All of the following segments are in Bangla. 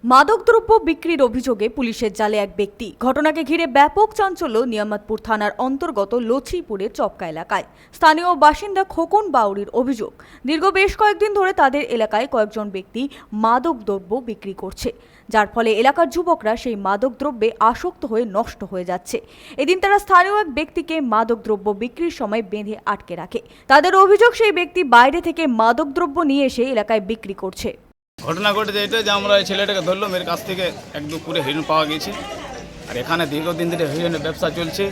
মাদকদ্রব্য বিক্রির অভিযোগে পুলিশের জালে এক ব্যক্তি। ঘটনাকে ঘিরে ব্যাপক চাঞ্চল্য নিয়ামতপুর থানার অন্তর্গত লছিপুরের চপকা এলাকায়। স্থানীয় বাসিন্দা খোকন বাউরির অভিযোগ, দীর্ঘ বেশ কয়েকদিন ধরে তাদের এলাকায় কয়েকজন ব্যক্তি মাদকদ্রব্য বিক্রি করছে, যার ফলে এলাকার যুবকরা সেই মাদকদ্রব্যে আসক্ত হয়ে নষ্ট হয়ে যাচ্ছে। এদিন তারা স্থানীয় এক ব্যক্তিকে মাদকদ্রব্য বিক্রির সময় বেঁধে আটকে রাখে। তাদের অভিযোগ, সেই ব্যক্তি বাইরে থেকে মাদকদ্রব্য নিয়ে এসে এলাকায় বিক্রি করছে। ঘটনা ঘটেছে এটা যে আমরা এই ছেলেটাকে ধরলাম, এর কাছ থেকে এক দু পুরে হিরণ পাওয়া গেছে। আর এখানে দীর্ঘদিন ধরে হিরণের ব্যবসা চলছে।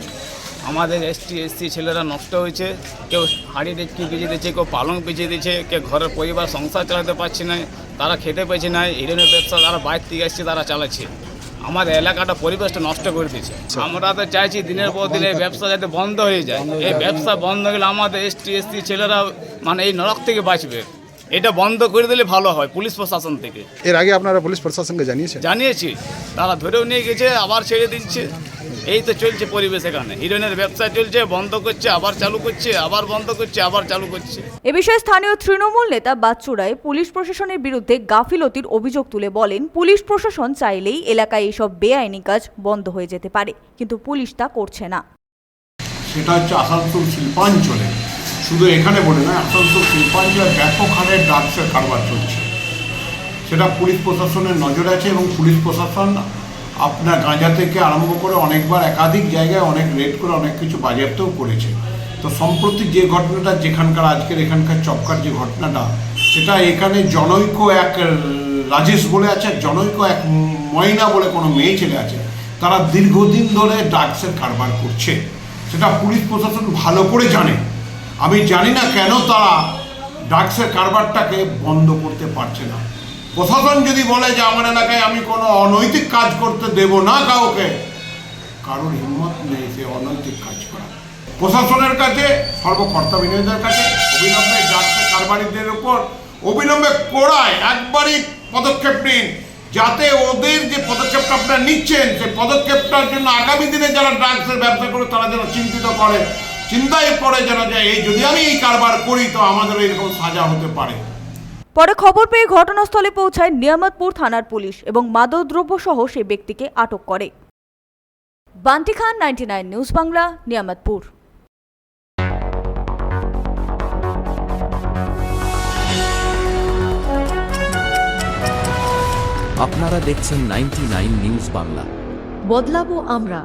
আমাদের এসসি ছেলেরা নষ্ট হয়েছে, কেউ হাঁড়ি ডেচকি বেঁচে দিচ্ছে, কেউ পালং বেঁচে দিচ্ছে, কেউ ঘরের পরিবার সংসার চালাতে পারছে না, তারা খেতে পাচ্ছে না। হিরণের ব্যবসা যারা বাইরে থেকে আসছে তারা চালাচ্ছে, আমাদের এলাকাটা পরিবেশটা নষ্ট করে দিচ্ছে। আমরা তো চাইছি দিনের পর দিন এই ব্যবসা যাতে বন্ধ হয়ে যায়। এই ব্যবসা বন্ধ হলে আমাদের এসসি ছেলেরা মানে এই নরক থেকে বাঁচবে। এটা বন্ধ করে দিলে ভালো হয় পুলিশ প্রশাসন থেকে। এর আগে আপনারা পুলিশ প্রশাসনকে জানিয়েছি, তারা ধরেও নিয়ে গেছে, আবার ছেড়ে দিচ্ছে। এই তো চলছে পরিবেশ। এখানে হিরোইনের ব্যবসা চলছে, বন্ধ করছে, আবার চালু করছে, আবার বন্ধ করছে, আবার চালু করছে। এ বিষয়ে স্থানীয় তৃণমূল নেতা বাচ্চু রায় পুলিশ প্রশাসনের বিরুদ্ধে গাফিলতির অভিযোগ তুলে বলেন, পুলিশ প্রশাসন চাইলেই এলাকায় এইসব বেআইনি কাজ বন্ধ হয়ে যেতে পারে, কিন্তু পুলিশ তা করছে না। সেটা হচ্ছে আসানসোল শিল্পাঞ্চলে, শুধু এখানে বলে না, আসানসোল শিল্পাঞ্চলে ব্যাপক হারে ড্রাগসের কারবার চলছে। সেটা পুলিশ প্রশাসনের নজরে আছে এবং পুলিশ প্রশাসন আপনার গাঁজা থেকে আরম্ভ করে অনেকবার একাধিক জায়গায় অনেক রেড করে অনেক কিছু বাজেয়াপ্তও করেছে। তো সম্প্রতি যে ঘটনাটা যেখানকার আজকের এখানকার চপকার যে ঘটনাটা, সেটা এখানে জনৈক এক রাজেশ বলে আছে, জনৈক এক ময়না বলে কোনো মেয়ে ছেলে আছে, তারা দীর্ঘদিন ধরে ড্রাগসের কারবার করছে। সেটা পুলিশ প্রশাসন ভালো করে জানে। আমি জানি না কেন তারা ড্রাগসের কারবারটাকে বন্ধ করতে পারছে না। প্রশাসন যদি বলে যে আমার এলাকায় আমি কোনো অনৈতিক কাজ করতে দেব না কাউকে, কারোর হিম্মত নেই সে অনৈতিক কাজ করা। প্রশাসনের কাছে, সর্বকর্তা বিনয়ীদের কাছে অবিলম্বে ড্রাগসের কারবারিদের উপর অবিলম্বে কড়ায় একবারই পদক্ষেপ নিন, যাতে ওদের যে পদক্ষেপটা আপনারা নিচ্ছেন সেই পদক্ষেপটার জন্য আগামী দিনে যারা ড্রাগসের ব্যবসা করে তারা যেন চিন্তিত করে, চিন্তায় পড়ে যেন যে এই যদি আমি এই কারবার করি তো আমাদের এরকম সাজা হতে পারে। পরে খবর পেয়ে ঘটনাস্থলে পৌঁছায় নিয়ামতপুর থানার পুলিশ এবং মাদকদ্রব্য সহ সেই ব্যক্তিকে আটক করে। বান্টি খান, 99 নিউজ বাংলা, নিয়ামতপুর। আপনারা দেখছেন 99 নিউজ বাংলা। বদলাবো আমরা।